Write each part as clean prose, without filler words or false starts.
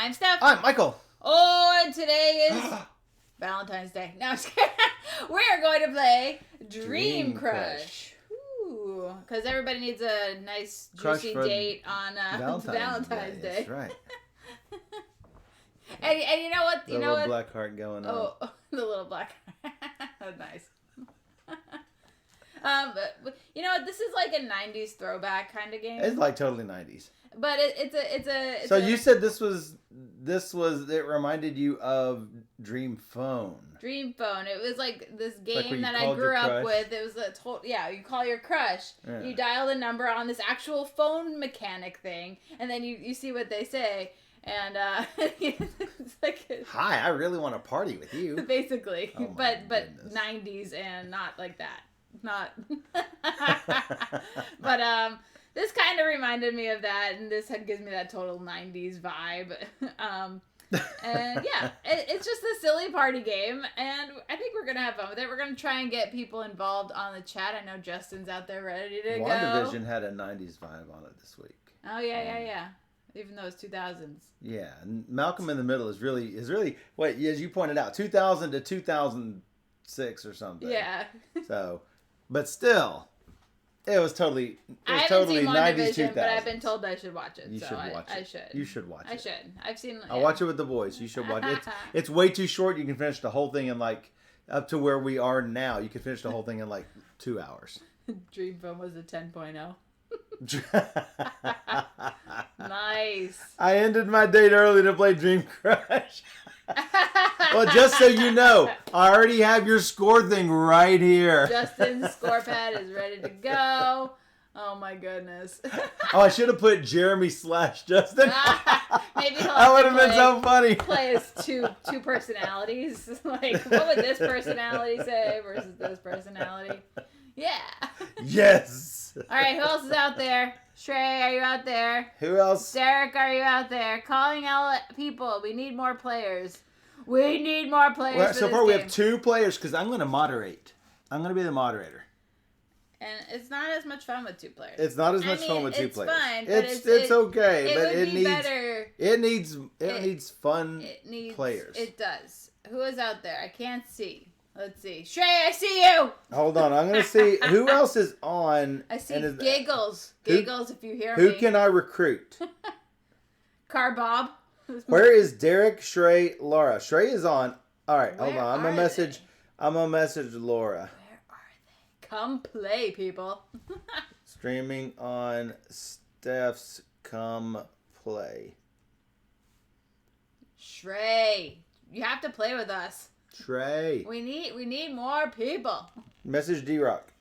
I'm Steph. I'm Michael. Oh, and today is Valentine's Day. No, I'm just kidding. We're going to play Dream Crush. Ooh, because everybody needs a nice, juicy date on Valentine's Day. That's right. And you know what? You know little what? black heart going on. Oh, the little black heart. That's nice. But you know what? This is like a '90s throwback kind of game. It's like totally '90s. But it's so you said this was it reminded you of Dream Phone. Dream Phone. It was like this game like that I grew up with. It was you call your crush. Yeah. You dial the number on this actual phone mechanic thing, and then you see what they say. And it's like, hi, I really want to party with you. Basically, oh but 90s and not like that. Not. But this kind of reminded me of that, and this gives me that total 90s vibe. And yeah, it's just a silly party game, and I think we're going to have fun with it. We're going to try and get people involved on the chat. I know Justin's out there ready to go. WandaVision had a 90s vibe on it this week. Oh, yeah. Even though it's 2000s. Yeah, and Malcolm in the Middle is really, wait, as you pointed out, 2000 to 2006 or something. Yeah. So, but still... It was totally I haven't seen 90s, 2000s, but I've been told I should watch it. You should watch it. I should. You should watch it. I should. I've seen. I'll watch it with the boys. You should watch it. It's way too short. You can finish the whole thing in like up to where we are now. You can finish the whole thing in like 2 hours. Dream Phone was a 10.0. Nice. I ended my date early to play Dream Crush. Well, just so you know, I already have your score thing right here. Justin's score pad is ready to go. Oh my goodness. Oh, I should have put Jeremy / Justin. Maybe he'll that would have been so funny. Play as two personalities. Like, what would this personality say versus this personality? Yeah. Yes. All right, who else is out there? Shrey, are you out there? Who else? Derek, are you out there? Calling out people. We need more players. We need more players. Well, so far we have 2 players because I'm going to moderate. I'm going to be the moderator. And it's not as much fun with 2 players. It's not as much fun with 2 players. It's fine. It's okay, but it needs better. It needs fun players. It does. Who is out there? I can't see. Let's see. Shrey, I see you. Hold on. I'm going to see who else is on. I see Giggles. Giggles, if you hear me. Who can I recruit? Car Bob. Where is Derek, Shrey, Laura? Shrey is on. All right, hold on. I'm going to message Laura. Where are they? Come play, people. Streaming on Steph's Come Play. Shrey, you have to play with us. Shrey. We need more people. Message D-Rock.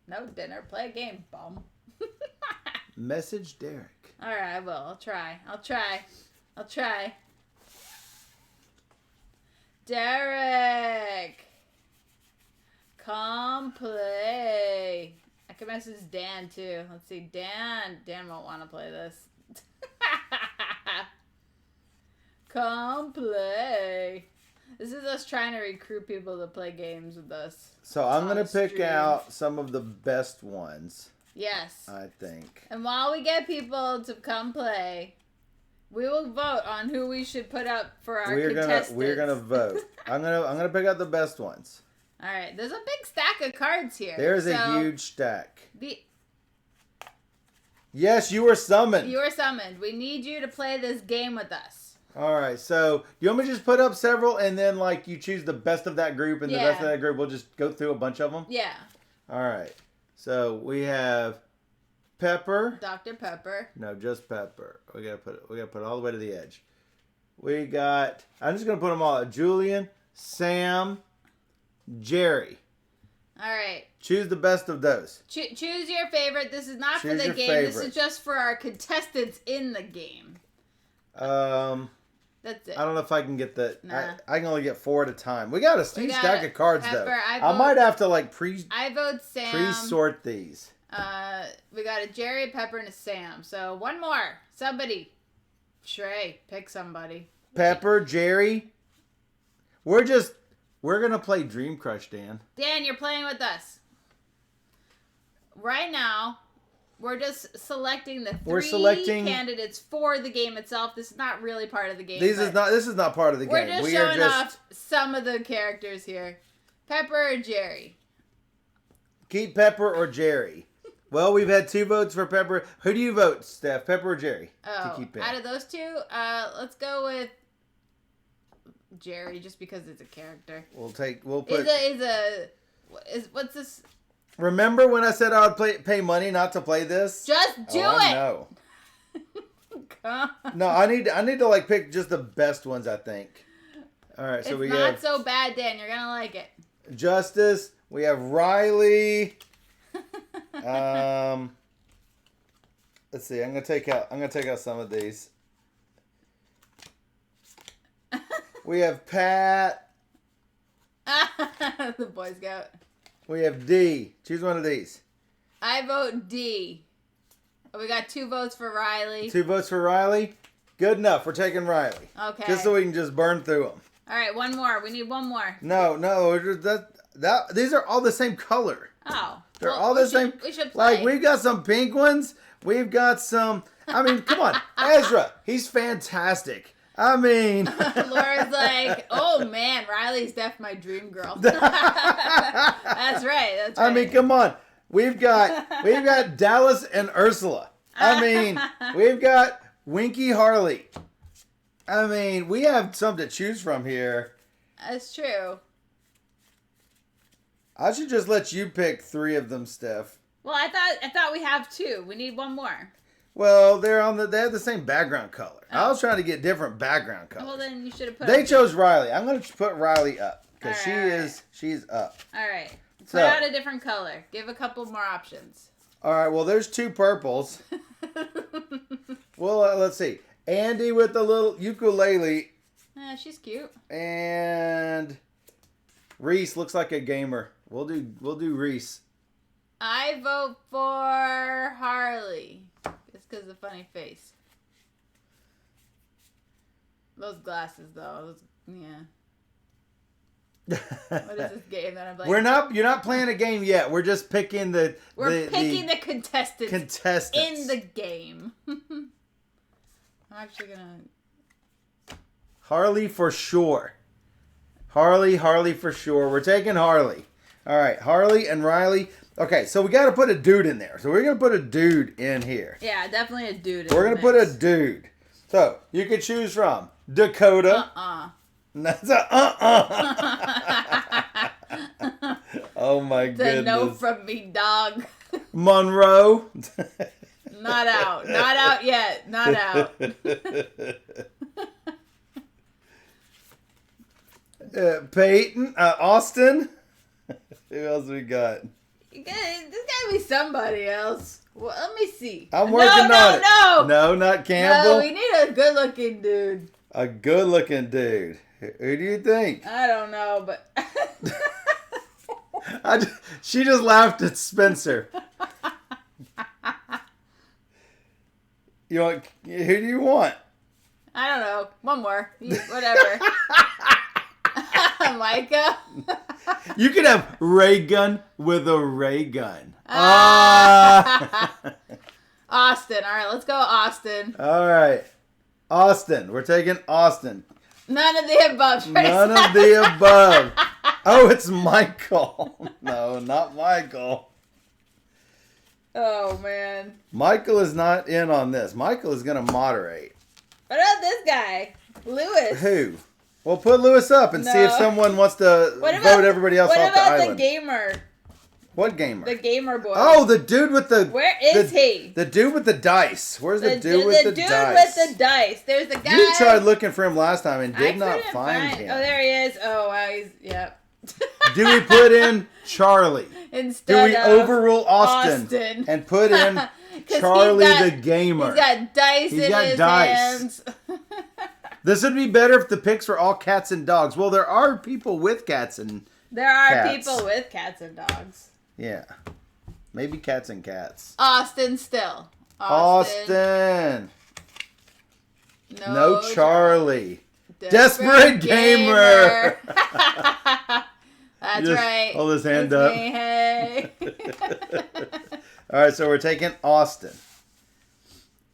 No dinner. Play a game, bum. Message Derek. All right, I will. I'll try. Derek, come play. I can message Dan too. Let's see. Dan won't want to play this. Come play. This is us trying to recruit people to play games with us. So I'm going to pick out some of the best ones. Yes. I think. And while we get people to come play, we will vote on who we should put up for our contestants. We're gonna vote. I'm gonna pick out the best ones. All right. There's a big stack of cards here. There's a huge stack. Yes, you were summoned. You were summoned. We need you to play this game with us. All right. So you want me to just put up several, and then like you choose the best of that group, and the best of that group, we'll just go through a bunch of them. Yeah. All right. So we have Pepper. Dr. Pepper. No, just Pepper. We gotta put it all the way to the edge. We got. I'm just gonna put them all. Julian, Sam, Jerry. All right. Choose the best of those. Choose your favorite. This is not for the game. This is just for our contestants in the game. That's it. I don't know if I can get the. Nah. I can only get 4 at a time. We got a huge stack of cards though. I might have to like I vote Sam. Pre-sort these. We got a Jerry, a Pepper, and a Sam. So one more. Somebody. Shrey, pick somebody. Pepper, Jerry. We're gonna play Dream Crush, Dan. Dan, you're playing with us. Right now, We're just selecting the We're three selecting candidates for the game itself. This is not really part of the game. This is not part of the we're game. We're just showing off some of the characters here. Pepper or Jerry? Keep Pepper or Jerry. Well, we've had 2 votes for Pepper. Who do you vote, Steph? Pepper or Jerry? Oh, to keep out of those 2, let's go with Jerry, just because it's a character. We'll put. What's this? Remember when I said I would pay money not to play this? Just do it. No. No, I need to like pick just the best ones. I think. All right, so it's not so bad, Dan. You're gonna like it. Justice. We have Riley. Let's see. I'm gonna take out some of these. We have Pat. The Boy Scout. We have D. Choose one of these. I vote D. We got 2 votes for Riley. 2 votes for Riley. Good enough. We're taking Riley. Okay. Just so we can just burn through them. All right, one more. We need one more. No. These are all the same color. Oh. They're all the same. We should play. Like, we've got some pink ones. We've got some. I mean, come on. Ezra, he's fantastic. I mean. Laura's like, oh, man, Riley's def my dream girl. That's right. I mean, come on. We've got Dallas and Ursula. I mean, we've got Winky Harley. I mean, we have some to choose from here. That's true. I should just let you pick 3 of them, Steph. Well, I thought we have 2. We need one more. Well, they have the same background color. Oh. I was trying to get different background colors. Well, then you should have put. They chose Riley. I'm going to put Riley up because she's up. All right. Put out a different color. Give a couple more options. All right. Well, there's 2 purples. Well, let's see. Andy with the little ukulele. She's cute. And Reese looks like a gamer. We'll do Reese. I vote for Harley. Just because of the funny face. Those glasses, though. Yeah. What is this game that I'm playing? You're not playing a game yet. We're just picking the contestants in the game. I'm actually gonna Harley for sure. Harley for sure. We're taking Harley. All right, Harley and Riley. Okay, so we got to put a dude in there. So we're gonna put a dude in here. Yeah, definitely a dude. We're gonna put a dude. So you can choose from Dakota. That's a Oh my goodness. The no from me, dog. Monroe. Not out. Not out yet. Not out. Peyton. Austin. Who else we got? There's gotta be somebody else. Well, let me see. I'm working on it. No, not Campbell. No, we need a good-looking dude. A good-looking dude. Who do you think? I don't know, but... She just laughed at Spencer. Who do you want? I don't know. One more. Whatever. Micah. You could have ray gun with a ray gun. Austin. All right, let's go Austin. All right. Austin. We're taking Austin. None of the above. None of the above. Oh, it's Michael. No, not Michael. Oh, man. Michael is not in on this. Michael is going to moderate. What about this guy? Lewis. Who? Well, put Lewis up and see if someone wants to vote everybody else off the island. What about the gamer? What gamer? The gamer boy. Oh, the dude with the... Where is he? The dude with the dice. Where's the dude with the dice? The dude with the dice. There's the guy... You tried looking for him last time and did not find him. Oh, there he is. Oh, wow. Yep. Do we put in Charlie? Instead Do we overrule Austin and put in Charlie the gamer? He's got dice in his hands. This would be better if the picks were all cats and dogs. Well, there are people with cats and people with cats and dogs. Yeah. Maybe cats and cats. Austin still. Austin. No Charlie. Desperate gamer. That's right. Hold his hand up. Me, hey. All right, so we're taking Austin.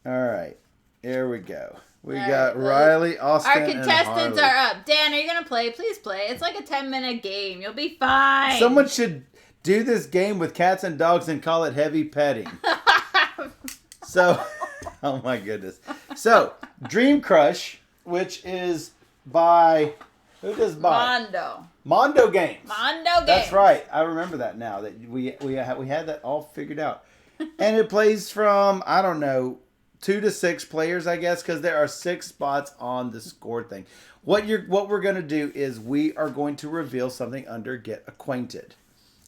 All right, here we go. We got Riley, Austin, our contestants and Harley. are up. Dan, are you going to play? Please play. It's like a 10-minute game. You'll be fine. Someone should do this game with cats and dogs and call it heavy petting. So, oh my goodness. So, Dream Crush, which is by, who does by? Mondo. Mondo Games. Mondo Games. That's right. I remember that now. That we had that all figured out. And it plays from, I don't know, 2 to 6 players, I guess, because there are 6 spots on the score thing. What we're going to do is we are going to reveal something under Get Acquainted.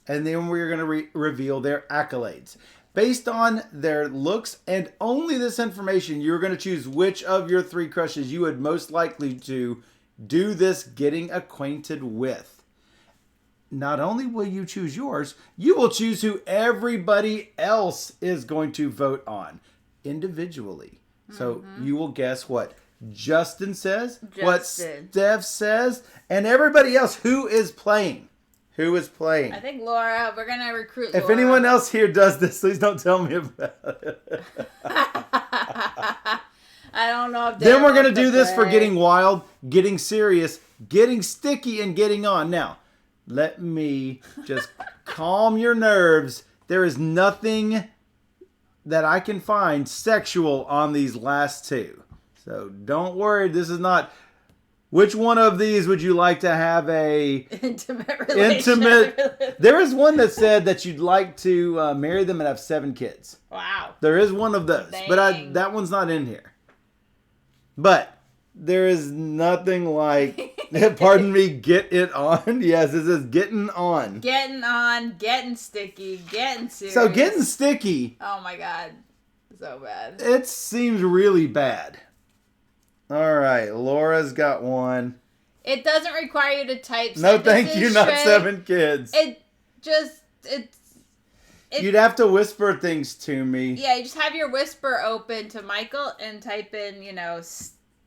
And then we're going to reveal their accolades. Based on their looks and only this information, you're going to choose which of your 3 crushes you would most likely to do this getting acquainted with. Not only will you choose yours, you will choose who everybody else is going to vote on individually. So you will guess what Justin says, what Steph says, and everybody else who is playing. Who is playing? I think Laura, we're going to recruit Laura. If anyone else here does this, please don't tell me about it. I don't know if Then we're going to do this for getting wild, getting serious, getting sticky, and getting on. Now, let me just calm your nerves. There is nothing that I can find sexual on these last 2. So don't worry. This is not... Which one of these would you like to have a intimate relationship? There is one that said that you'd like to marry them and have 7 kids. Wow. There is one of those, Dang. but that one's not in here. But there is nothing like, pardon me, get it on. Yes, it says getting on. Getting on, getting sticky, getting serious. So getting sticky. Oh my God. So bad. It seems really bad. All right, Laura's got one. It doesn't require you to type. No, thank you, not 7 kids. You'd have to whisper things to me. Yeah, you just have your whisper open to Michael and type in,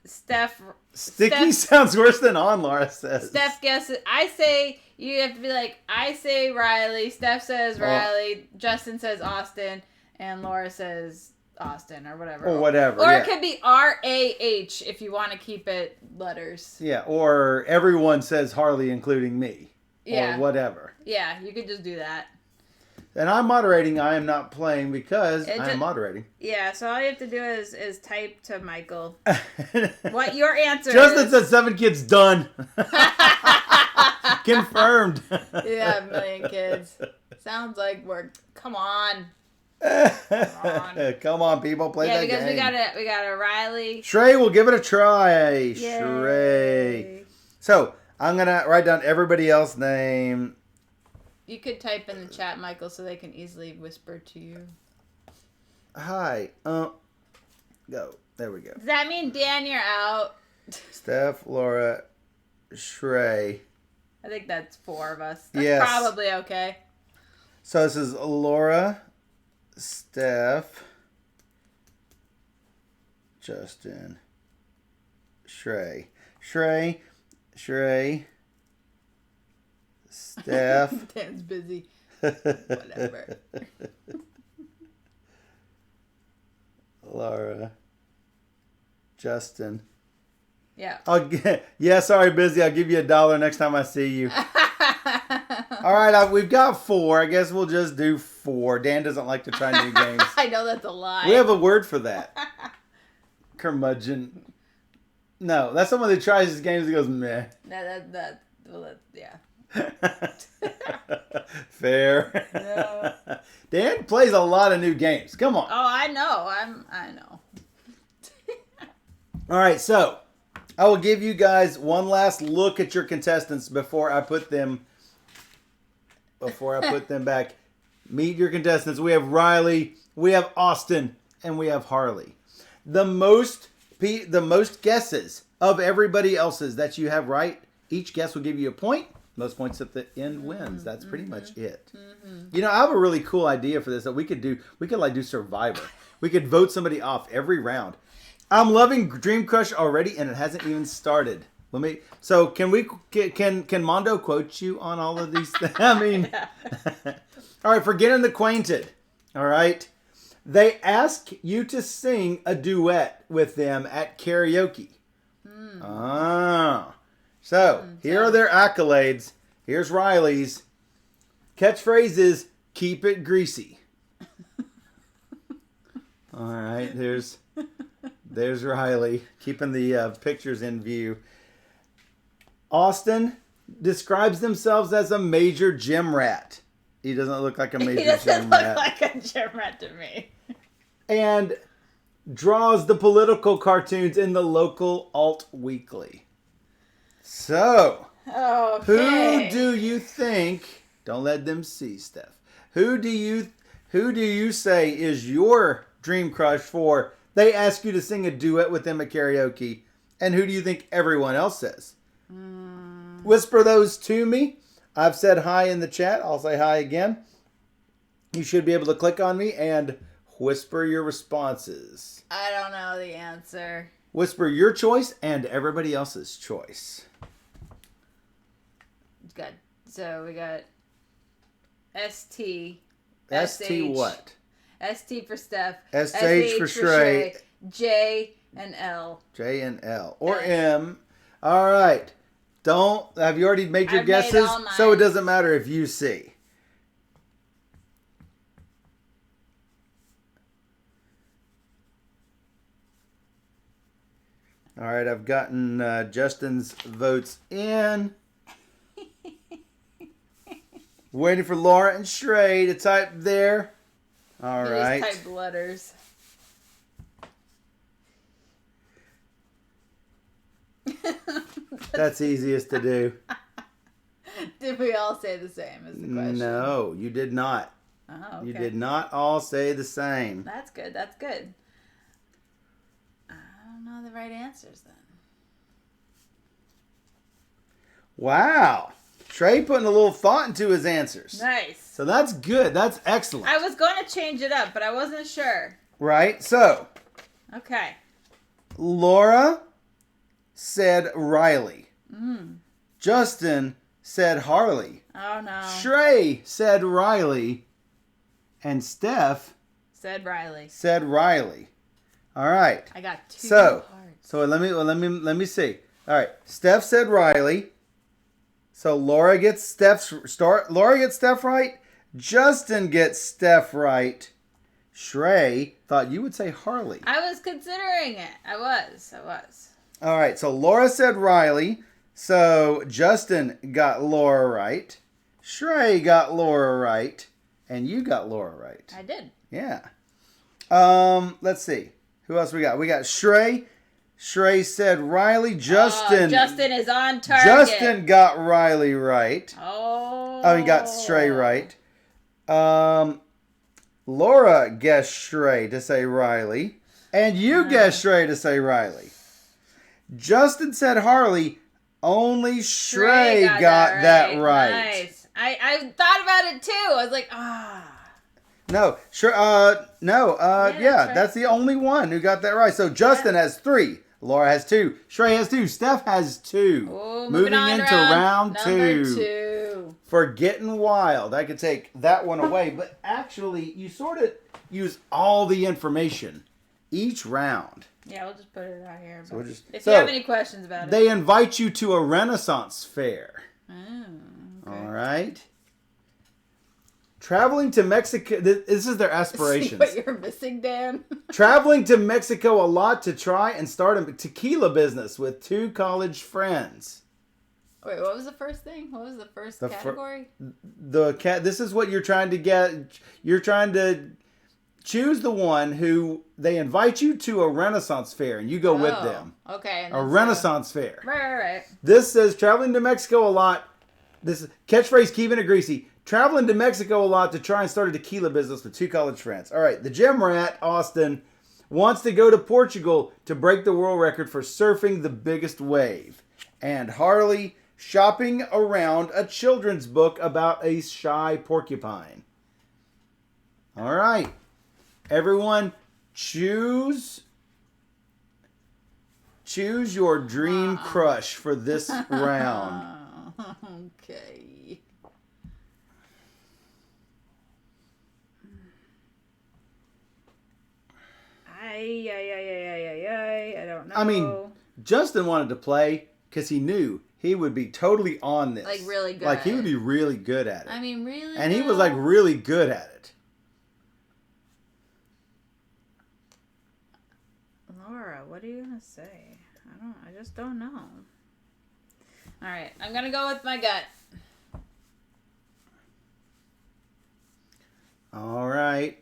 Steph. Sticky sounds worse than on, Laura says. Steph guesses. I say, you have to be like, I say Riley, Steph says Riley, Justin says Austin, and Laura says Austin or whatever. Or whatever. Or it could be RAH if you want to keep it letters. Yeah, or everyone says Harley, including me. Yeah. Or whatever. Yeah, you could just do that. And I'm moderating. I am not playing because I am moderating. Yeah, so all you have to do is type to Michael what your answer Justin is. said 7 kids done. Confirmed. Yeah, 1 million kids. Sounds like work. Come on. Come on, people, play that game. Yeah, because we got a Riley. Shrey, we'll give it a try. Yay. Shrey. So I'm gonna write down everybody else's name. You could type in the chat, Michael, so they can easily whisper to you. Hi. Go. There we go. Does that mean Dan, you're out? Steph, Laura, Shrey. I think that's 4 of us. That's Yes. probably okay. So this is Laura, Steph, Justin, Shrey, Steph. Dan's busy. Whatever. Laura, Justin. Yeah. Yeah, sorry, busy. I'll give you $1 next time I see you. All right, we've got 4. I guess we'll just do 4. Dan doesn't like to try new games. I know that's a lie. We have a word for that. Curmudgeon. No, that's someone that tries his games and goes, meh. No, yeah. Fair. No. Dan plays a lot of new games. Come on. Oh, I know. I know. All right, so I will give you guys one last look at your contestants before I put them back. Meet your contestants. We have Riley, we have Austin, and we have Harley. The most guesses of everybody else's that you have right, each guess will give you a point. Most points at the end wins. That's pretty much it. Mm-hmm. I have a really cool idea for this that we could do. We could do Survivor. We could vote somebody off every round. I'm loving Dream Crush already, and it hasn't even started. So can Mondo quote you on all of these things? I mean, all right, for getting acquainted. All right. They ask you to sing a duet with them at karaoke. So, here are their accolades. Here's Riley's. Catchphrase is, keep it greasy. All right, there's Riley, keeping the pictures in view. Austin describes themselves as a major gym rat. He doesn't look like a major gym rat. He doesn't look like a gym rat to me. And draws the political cartoons in the local alt weekly. So, okay. who do you think? Don't let them see, Steph. Who do you say is your dream crush for? They ask you to sing a duet with them at karaoke, and who do you think everyone else says? Whisper those to me. I've said hi in the chat. I'll say hi again. You should be able to click on me and whisper your responses. I don't know the answer. Whisper your choice and everybody else's choice. Good. So we got ST. ST what? ST for Steph. SH for Shrey. J and L. J and L. Or M. All right. Have you already made your guesses? Made all mine. So it doesn't matter if you see. All right, I've gotten Justin's votes in. Waiting for Laura and Shrey to type there. All right. Just type letters. That's easiest to do. Did we all say the same is the question? No, you did not. Oh, okay. You did not all say the same. That's good. That's good. I don't know the right answers then. Wow. Trey putting a little thought into his answers. Nice. So that's good. That's excellent. I was going to change it up, but I wasn't sure. Right? So, Okay. Laura said Riley. Mm. Justin said Harley. Oh, no. Shrey said Riley. And Steph Said Riley. said Riley. All right. I got two So hearts. let me see. All right. Steph said Riley. So Laura gets Steph right. Justin gets Steph right. Shrey thought you would say Harley. I was considering it. I was. All right. So Laura said Riley. So Justin got Laura right. Shrey got Laura right. And you got Laura right. I did. Yeah. Let's see. Who else we got? We got Shrey. Shrey said Riley. Justin. Justin is on target. Justin got Riley right. Oh. He got Shrey right. Laura guessed Shrey to say Riley. And you guessed Shrey to say Riley. Justin said Harley. Only Shrey got that right. Nice. I thought about it too. I was like, No, sure. Yeah, that's the only one who got that right. So Justin has 3. Laura has 2. Shrey has 2. Steph has 2. Oh, moving on into round number 2. 2. For Getting Wild. I could take that one away. But actually, you sort of use all the information each round. Yeah, we'll just put it out here. So if you have any questions about it. They invite you to a Renaissance fair. Oh, okay. All right. Traveling to Mexico. This is their aspirations. See what you're missing, Dan? Traveling to Mexico a lot to try and start a tequila business with 2 college friends. Wait, what was the first thing? What was the first category? This is what you're trying to get. You're trying to choose the one who they invite you to a Renaissance fair and you go with them. Okay. A Renaissance fair. Right. This says traveling to Mexico a lot. This is catchphrase, keeping it greasy. Traveling to Mexico a lot to try and start a tequila business with 2 college friends. All right, the gym rat, Austin, wants to go to Portugal to break the world record for surfing the biggest wave. And Harley, shopping around a children's book about a shy porcupine. All right, everyone, choose your dream crush for this round. Okay. I don't know. I mean, Justin wanted to play because he knew he would be totally on this. Like, really good. Like, he would be really good at it. I mean, really? And he was, like, really good at it. Laura, what are you going to say? I just don't know. All right, I'm going to go with my gut. All right.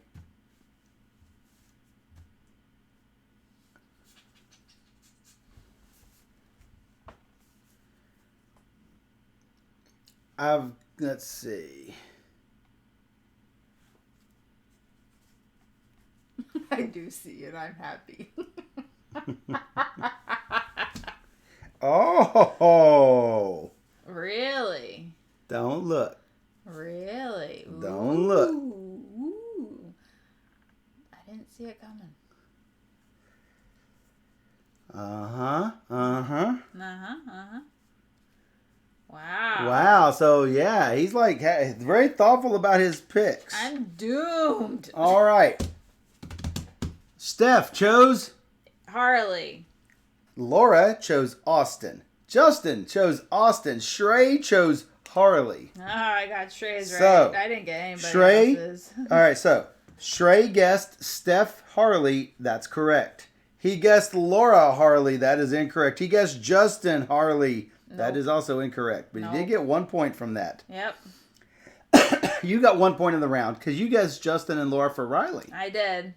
Let's see. I do see it. I'm happy. Oh. Really? Don't look. Really? Don't look. Ooh. I didn't see it coming. Uh-huh. Wow. Wow. So, yeah, he's like very thoughtful about his picks. I'm doomed. All right. Steph chose Harley. Laura chose Austin. Justin chose Austin. Shrey chose Harley. Oh, I got Shrey's right. So, I didn't get anybody Shrey. else's. All right, so Shrey guessed Steph Harley. That's correct. He guessed Laura Harley. That is incorrect. He guessed Justin Harley. That is also incorrect. But you did get 1 point from that. Yep. You got 1 point in the round because you guessed Justin and Laura for Riley. I did.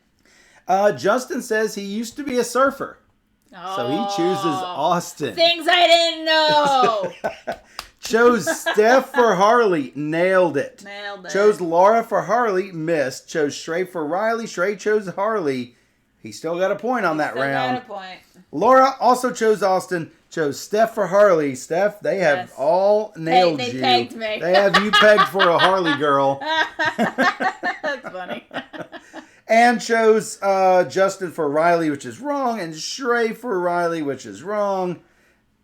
Justin says he used to be a surfer. Oh, So he chooses Austin. Things I didn't know. Chose Steph for Harley. Nailed it. Nailed it. Chose Laura for Harley. Missed. Chose Shrey for Riley. Shrey chose Harley. He still got a point on that round. Got a point. Laura also chose Austin. Chose Steph for Harley. Steph, they have all nailed they you. pegged me. They have you pegged for a Harley girl. That's funny. And chose Justin for Riley, which is wrong, and Shrey for Riley, which is wrong.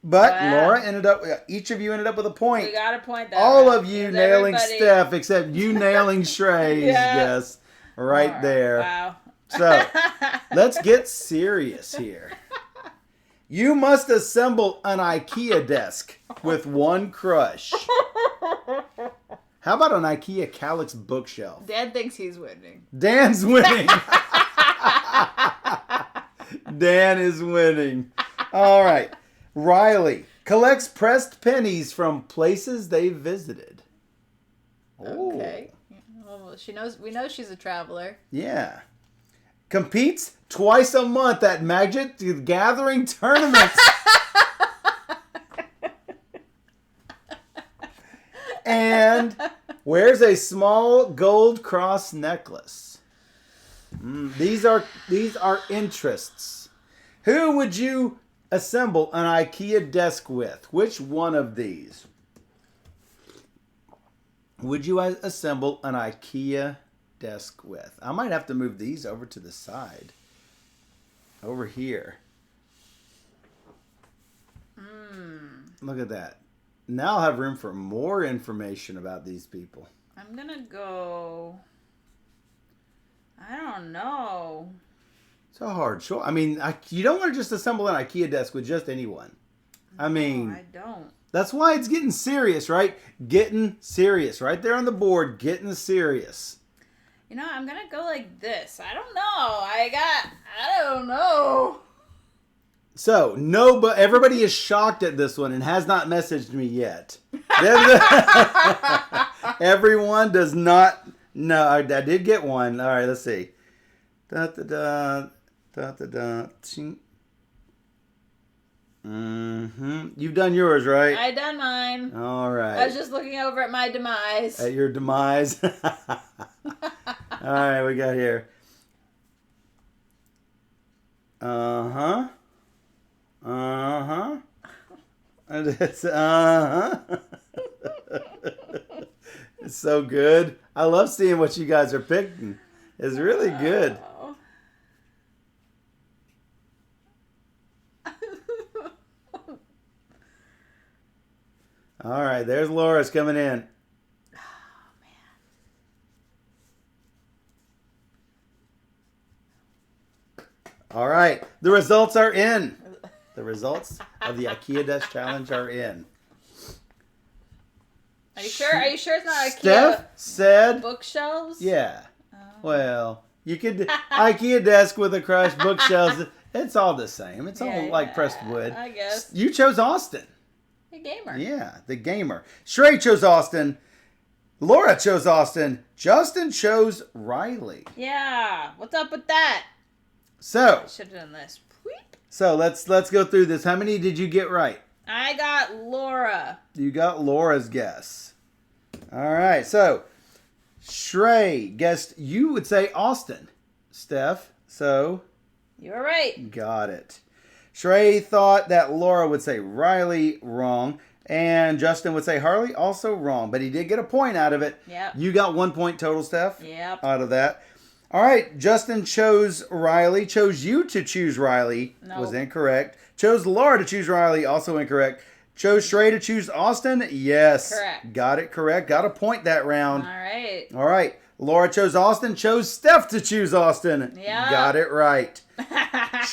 But Laura ended up, each of you ended up with a point. We got a point there. All of you nailing everybody... Steph, except you nailing Shrey's guess right there. Wow. So, let's get serious here. You must assemble an IKEA desk with one crush. How about an IKEA Kallax bookshelf? Dad thinks he's winning. Dan's winning. Dan is winning. All right. Riley collects pressed pennies from places they visited. Okay. Well, she knows. We know she's a traveler. Yeah. Competes twice a month at Magic Gathering tournaments. And wears a small gold cross necklace. These are interests. Who would you assemble an IKEA desk with? Which one of these would you assemble an IKEA desk with? I might have to move these over to the side. Over here. Look at that. Now I'll have room for more information about these people. I'm gonna go. I don't know. It's a hard choice. I mean, you don't want to just assemble an IKEA desk with just anyone. I mean, I don't. That's why it's getting serious, right? Getting serious. Right there on the board, getting serious. You know, I'm gonna go like this. I don't know. I don't know. So, no, but everybody is shocked at this one and has not messaged me yet. Everyone does not know. I did get one. All right, let's see. Da-da-da, da-da-da, ching. You've done yours, right? I done mine. All right. I was just looking over at my demise. At your demise. All right, we got here. Uh-huh. Uh-huh. It's It's so good. I love seeing what you guys are picking. It's really good. All right, there's Laura's coming in. Oh, man. All right. The results are in. The results of the IKEA Desk Challenge are in. Are you sure? Are you sure it's not IKEA Steph said bookshelves? Yeah. Well, you could IKEA desk with a crushed bookshelves. It's all the same. It's all like pressed wood. I guess. You chose Austin. The gamer. Yeah, the gamer. Shrey chose Austin. Laura chose Austin. Justin chose Riley. Yeah. What's up with that? So I should have done this. So let's go through this. How many did you get right? I got Laura. You got Laura's guess. All right. So Shrey guessed you would say Austin. Steph. So you were right. Got it. Shrey thought that Laura would say Riley, wrong. And Justin would say Harley, also wrong. But he did get a point out of it. Yep. You got 1 point total, Steph? Yep. Out of that. All right. Justin chose Riley. Chose you to choose Riley. Nope. Was incorrect. Chose Laura to choose Riley. Also incorrect. Chose Shrey to choose Austin. Yes. Correct. Got it correct. Got a point that round. All right. All right. Laura chose Austin. Chose Steph to choose Austin. Yeah. Got it right.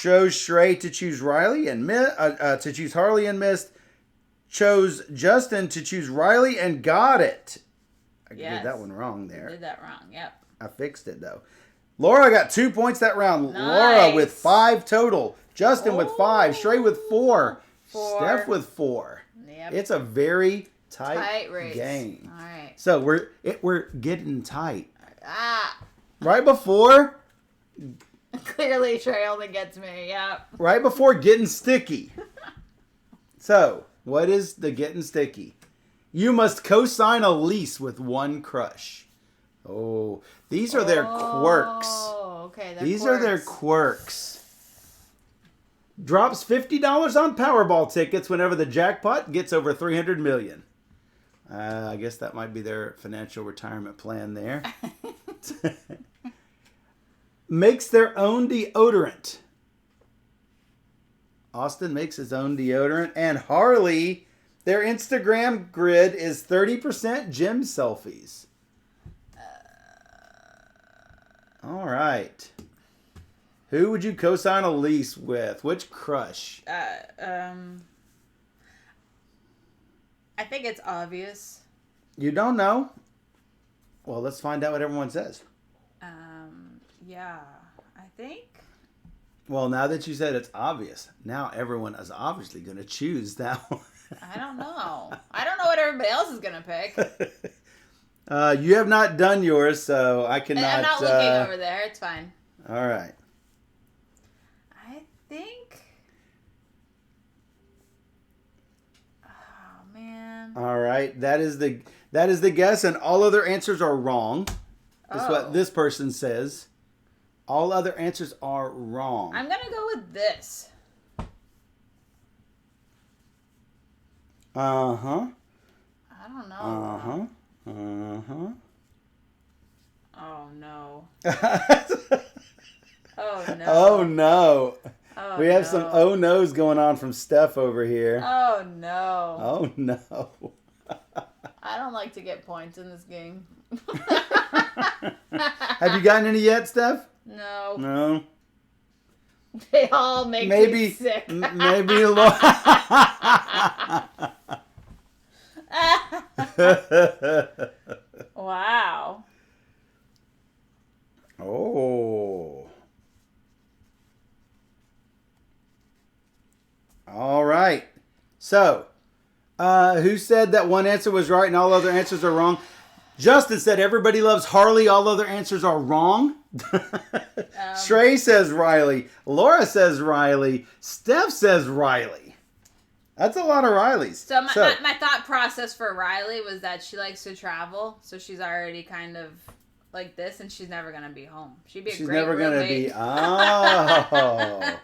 Chose Shrey to choose Riley and to choose Harley and missed. Chose Justin to choose Riley and got it. I did that one wrong there. You did that wrong. Yep. I fixed it though. Laura got 2 points that round. Nice. Laura with 5 total. Justin with 5. Shrey with 4. 4. Steph with 4. Yep. It's a very tight race. game. All right. So we're getting tight. Ah. Right before. Clearly, Shrey only gets me. Yep. Right before getting sticky. So, what is the getting sticky? You must co-sign a lease with one crush. Oh, these are their quirks. Oh, okay. These are their quirks. Drops $50 on Powerball tickets whenever the jackpot gets over 300 million. I guess that might be their financial retirement plan there. Makes their own deodorant. Austin makes his own deodorant. And Harley, their Instagram grid is 30% gym selfies. All right. Who would you co-sign a lease with? Which crush? I think it's obvious. You don't know? Well, let's find out what everyone says. Yeah, I think. Well, now that you said it's obvious, now everyone is obviously going to choose that one. I don't know. I don't know what everybody else is going to pick. You have not done yours, so I cannot. I'm not looking over there. It's fine. All right. I think. Oh man. All right. That is the guess, and all other answers are wrong. That's what this person says. All other answers are wrong. I'm gonna go with this. Uh-huh. I don't know. Uh-huh. Uh-huh. Oh no. Oh no. Oh no. Oh, We have some oh no's going on from Steph over here. Oh no. Oh no. I don't like to get points in this game. Have you gotten any yet, Steph? No. No. They all make me sick. Maybe Wow. Oh. All right. So, who said that one answer was right and all other answers are wrong? Justin said everybody loves Harley. All other answers are wrong. Shrey says Riley. Laura says Riley. Steph says Riley. That's a lot of Rileys. So my thought process for Riley was that she likes to travel, so she's already kind of like this, and she's never gonna be home. She'd be a great roommate. Oh.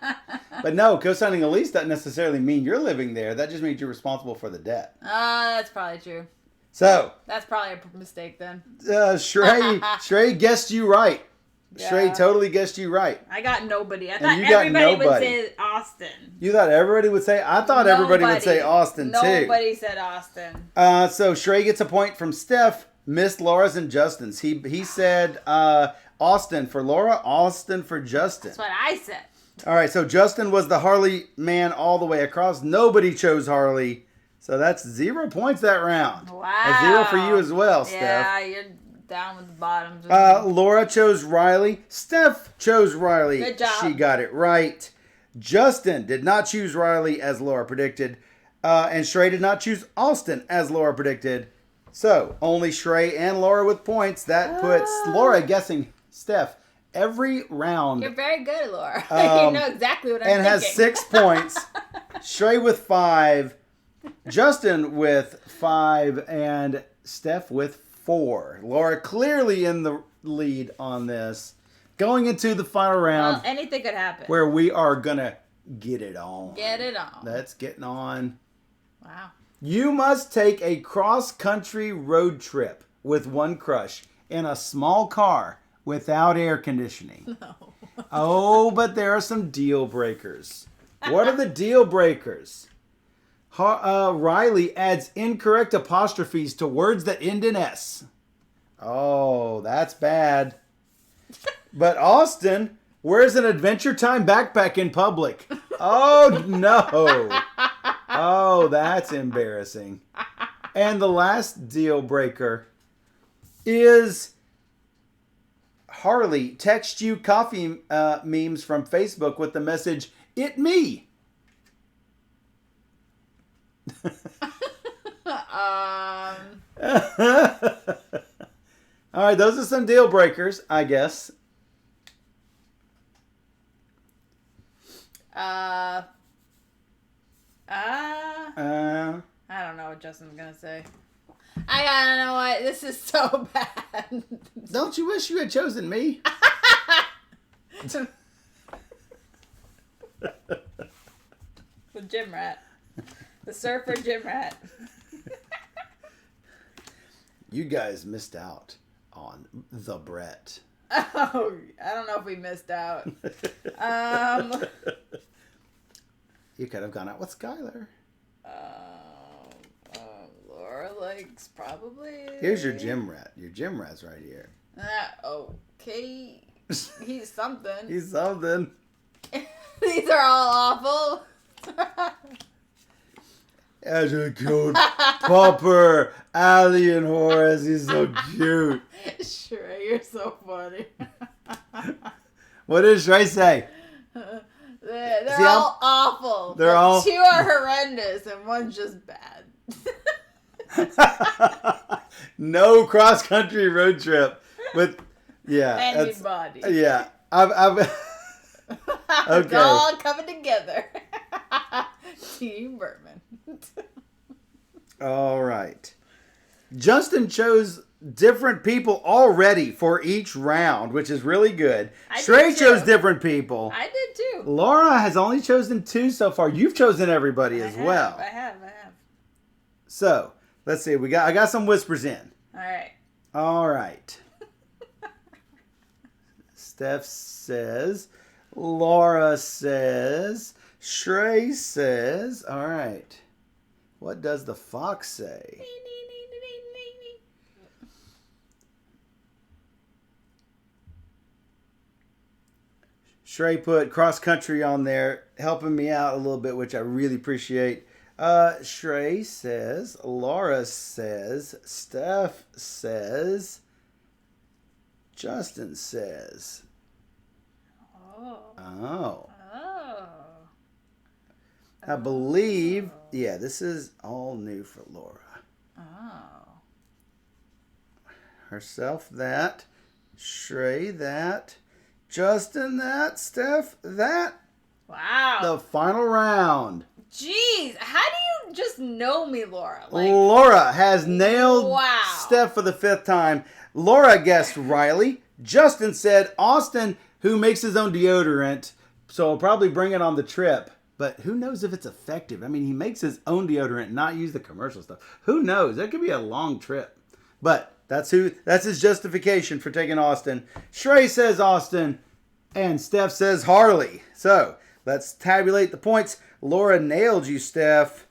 But no, co-signing a lease doesn't necessarily mean you're living there. That just means you're responsible for the debt. That's probably true. So that's probably a mistake then. Shrey guessed you right. Yeah. Shrey totally guessed you right. I got nobody. I thought everybody would say Austin. You thought everybody would say? I thought everybody would say Austin too. Nobody said Austin. So Shrey gets a point from Steph. Missed Laura's and Justin's. He said Austin for Laura, Austin for Justin. That's what I said. All right, so Justin was the Harley man all the way across. Nobody chose Harley. So that's 0 points that round. Wow. A 0 for you as well, Steph. Yeah, you're down with the bottom. Laura chose Riley. Steph chose Riley. Good job. She got it right. Justin did not choose Riley as Laura predicted. And Shrey did not choose Austin as Laura predicted. So only Shrey and Laura with points. That puts Laura guessing Steph every round. You're very good, Laura. You know exactly what I'm thinking. And has 6 points. Shrey with 5. Justin with 5. And Steph with 4. Laura clearly in the lead on this. Going into the final round. Well, anything could happen. Where we are going to get it on. Get it on. That's getting on. Wow. You must take a cross-country road trip with one crush in a small car without air conditioning. No. Oh, but there are some deal breakers. What are the deal breakers? Riley adds incorrect apostrophes to words that end in S. Oh, that's bad. But Austin wears an Adventure Time backpack in public. Oh, no. Oh, that's embarrassing. And the last deal breaker is Harley text you coffee memes from Facebook with the message, "It me." All right, those are some deal breakers, I guess. I don't know what Justin's gonna say. I don't know what. This is so bad. Don't you wish you had chosen me? The gym rat. The surfer gym rat. You guys missed out on the Brett. Oh, I don't know if we missed out. You could have gone out with Skylar. Laura likes probably. Here's your gym rat. Your gym rat's right here. Okay. He's something. He's something. These are all awful. As a cute Popper, Allie, and Horace. He's so cute. Shrey, you're so funny. What did Shrey say? They're See, all awful. They're all... 2 are horrendous and one's just bad. No cross-country road trip with... Yeah. Anybody. Yeah. I've okay. It's all coming together. Team Berman. All right. Justin chose different people already for each round, which is really good. Shrey chose different people. I did too. Laura has only chosen 2 so far. You've chosen everybody as well. I have. So, let's see. I got some whispers in. All right. Steph says. Laura says. Shrey says. All right. What does the fox say? Shrey put cross country on there, helping me out a little bit, which I really appreciate. Shrey says, Laura says, Steph says, Justin says. Oh. I believe, yeah, this is all new for Laura. Herself that, Shrey that, Justin that, Steph that. Wow. The final round. Jeez, how do you just know me, Laura? Laura has nailed Steph for the 5th time. Laura guessed Riley. Justin said Austin, who makes his own deodorant, so I'll probably bring it on the trip. But who knows if it's effective? I mean, he makes his own deodorant, not use the commercial stuff. Who knows? That could be a long trip. But that's his justification for taking Austin. Shrey says Austin, and Steph says Harley. So let's tabulate the points. Laura nailed you, Steph.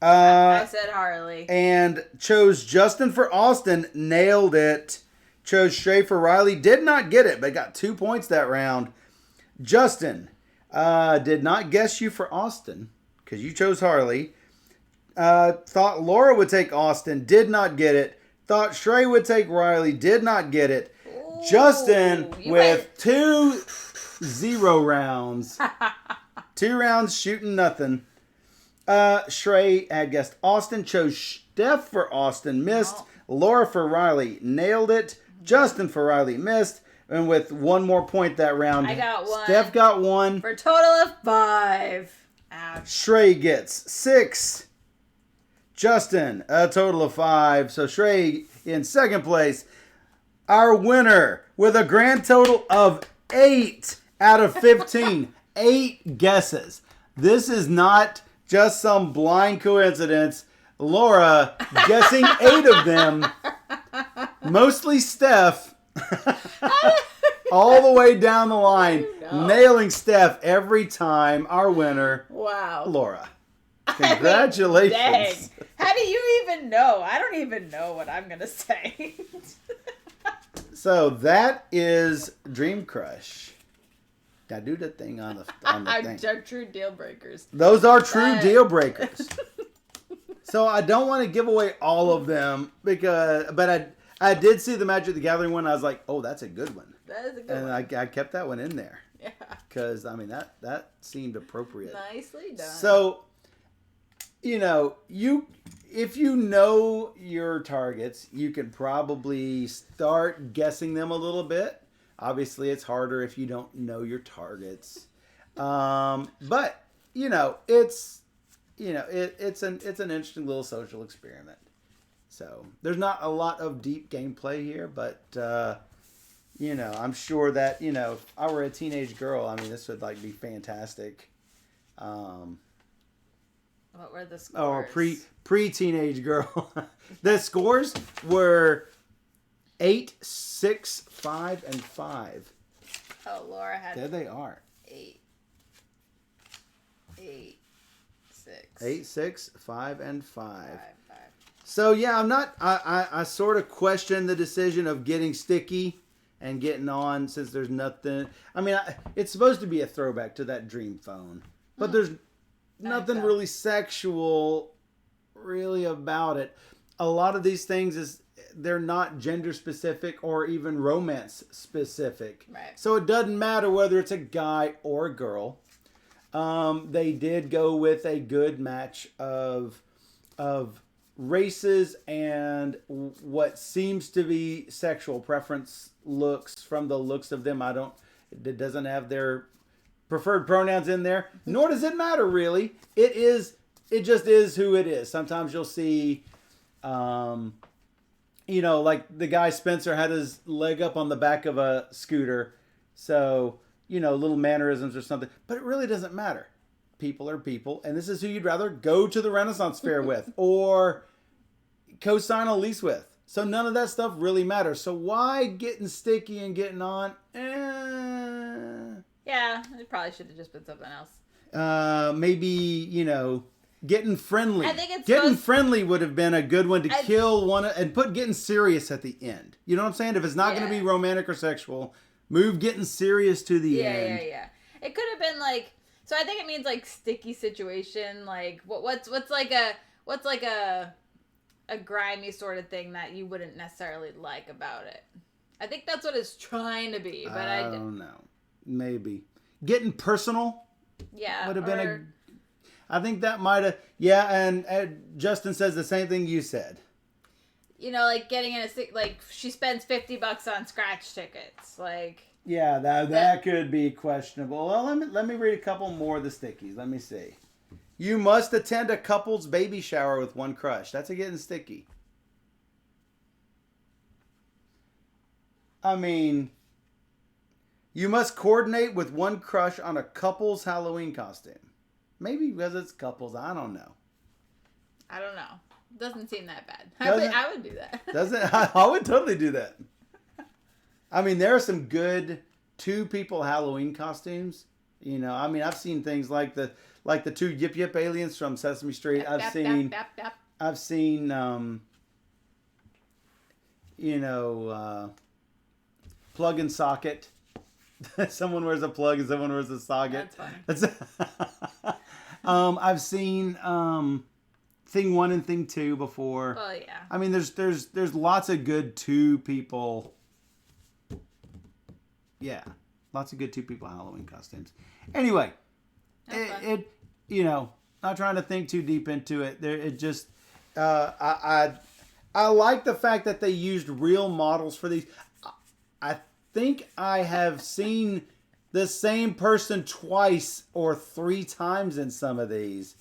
I said Harley. And chose Justin for Austin. Nailed it. Chose Shrey for Riley. Did not get it, but got 2 points that round. Justin Did not guess you for Austin because you chose Harley. Thought Laura would take Austin. Did not get it. Thought Shrey would take Riley. Did not get it. Ooh, Justin with 2-0 rounds. 2 rounds shooting nothing. Shrey had guessed Austin. Chose Steph for Austin. Missed. Oh. Laura for Riley. Nailed it. Justin for Riley. Missed. And with one more point that round, I got 1. Steph got 1. For a total of 5. Ouch. Shrey gets 6. Justin, a total of 5. So Shrey in second place. Our winner with a grand total of 8 out of 15. 8 guesses. This is not just some blind coincidence. Laura guessing 8 of them. Mostly Steph. All the way down the line. Nailing Steph every time. Our winner. Wow. Laura. Congratulations. I mean, dang. How do you even know? I don't even know what I'm going to say. So that is Dream Crush. Now do the thing on the thing. True deal breakers. Those are true deal breakers. So I don't want to give away all of them but I did see the Magic the Gathering one. I was like, oh, that's a good one. That is a good one. And I kept that one in there. Yeah. Because, I mean, that seemed appropriate. Nicely done. So, if you know your targets, you can probably start guessing them a little bit. Obviously, it's harder if you don't know your targets. But, it's an interesting little social experiment. So there's not a lot of deep gameplay here, but I'm sure that if I were a teenage girl, I mean, this would be fantastic. What were the scores? Or pre-teenage girl. The scores were 8, 6, 5, and 5. Oh, Laura had. There they are. 8, 6. 8, 6, 5, and 5. 5. So yeah, I sort of question the decision of getting sticky and getting on since there's nothing. I mean, it's supposed to be a throwback to that Dream phone, but there's nothing really sexual really about it. A lot of these things they're not gender specific or even romance specific. Right. So it doesn't matter whether it's a guy or a girl. They did go with a good match of races and what seems to be sexual preference looks. From the looks of them, it doesn't have their preferred pronouns in there, nor does it matter really. It just is who it is. Sometimes you'll see like the guy Spencer had his leg up on the back of a scooter, so little mannerisms or something, but it really doesn't matter. People are people, and this is who you'd rather go to the Renaissance Fair with or co-sign a lease with. So none of that stuff really matters. So why getting sticky and getting on? Yeah, it probably should have just been something else. Maybe, getting friendly. I think it's getting friendly would have been a good one to kill one and put getting serious at the end. You know what I'm saying? If it's not going to be romantic or sexual, move getting serious to the end. Yeah. It could have been so I think it means sticky situation. What's a grimy sort of thing that you wouldn't necessarily like about it. I think that's what it's trying to be, but I don't know. Maybe getting personal. Yeah, would have been I think that might have. Yeah, and Justin says the same thing you said. Getting in she spends $50 on scratch tickets. Yeah, that could be questionable. Well, let me read a couple more of the stickies. Let me see. You must attend a couple's baby shower with one crush. That's a getting sticky. I mean, you must coordinate with one crush on a couple's Halloween costume. Maybe because it's couples. I don't know. Doesn't seem that bad. I would do that. Doesn't? I would totally do that. I mean, there are some good 2-people Halloween costumes. I've seen things like the 2 Yip Yip aliens from Sesame Street. I've seen Plug and Socket. Someone wears a plug and someone wears a socket. That's funny. I've seen Thing 1 and Thing 2 before. Well, yeah. I mean, there's lots of good two people. Yeah, lots of good two people Halloween costumes. Anyway, it not trying to think too deep into it. It just I like the fact that they used real models for these. I think I have seen the same person twice or 3 times in some of these.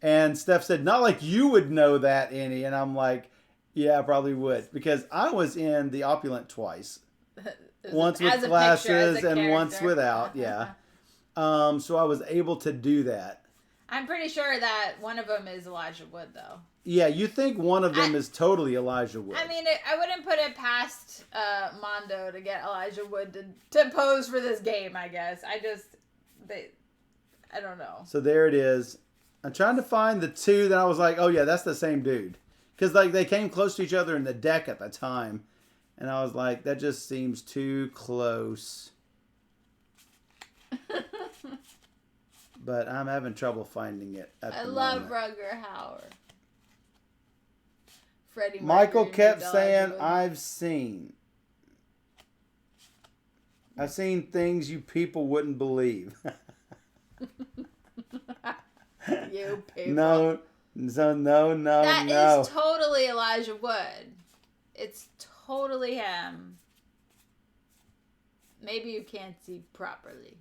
And Steph said, not like you would know that, Annie. And I'm like, yeah, I probably would. Because I was in The Opulent twice. Once with glasses and once without. Yeah. So I was able to do that. I'm pretty sure that one of them is Elijah Wood, though. Yeah, you think one of them is totally Elijah Wood. I mean, I wouldn't put it past Mondo to get Elijah Wood to pose for this game, I guess. I don't know. So there it is. I'm trying to find the two that I was like, oh yeah, that's the same dude. Because like they came close to each other in the deck at the time. And I was like, that just seems too close. But I'm having trouble finding it at the moment. I love Rutger Hauer. Freddie Michael Mercury kept saying, I've seen things you people wouldn't believe. You people. No. That is totally Elijah Wood. It's totally him. Maybe you can't see properly.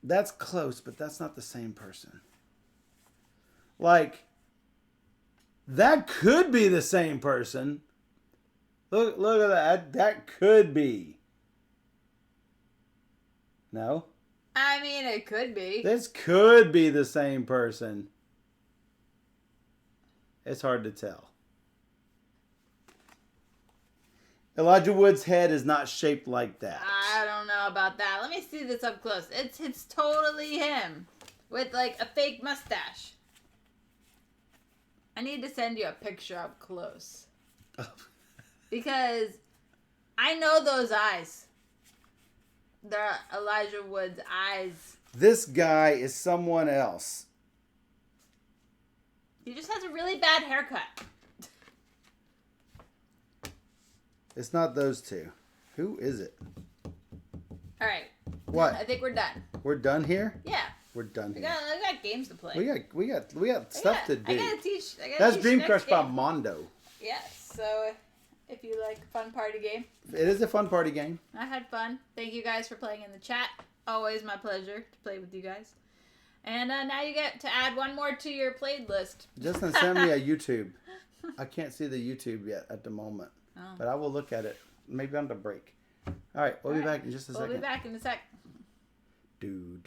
That's close, but that's not the same person. Like, that could be the same person. Look at that. That could be. No? I mean, it could be. This could be the same person. It's hard to tell. Elijah Wood's head is not shaped like that. I don't know about that. Let me see this up close. It's totally him. With like a fake mustache. I need to send you a picture up close. Because I know those eyes. They're Elijah Wood's eyes. This guy is someone else. He just has a really bad haircut. It's not those two. Who is it? All right. What? I think we're done. We're done here? Yeah. We're done here. We got games to play. We got stuff to do. I gotta teach. That's Dream Crush by Mondo. Yes. So if you like a fun party game. It is a fun party game. I had fun. Thank you guys for playing in the chat. Always my pleasure to play with you guys. And now you get to add one more to your played list. Justin sent me a YouTube. I can't see the YouTube yet at the moment. Oh. But I will look at it. Maybe on the break. All right. We'll be back in just a second. We'll be back in a sec. Do.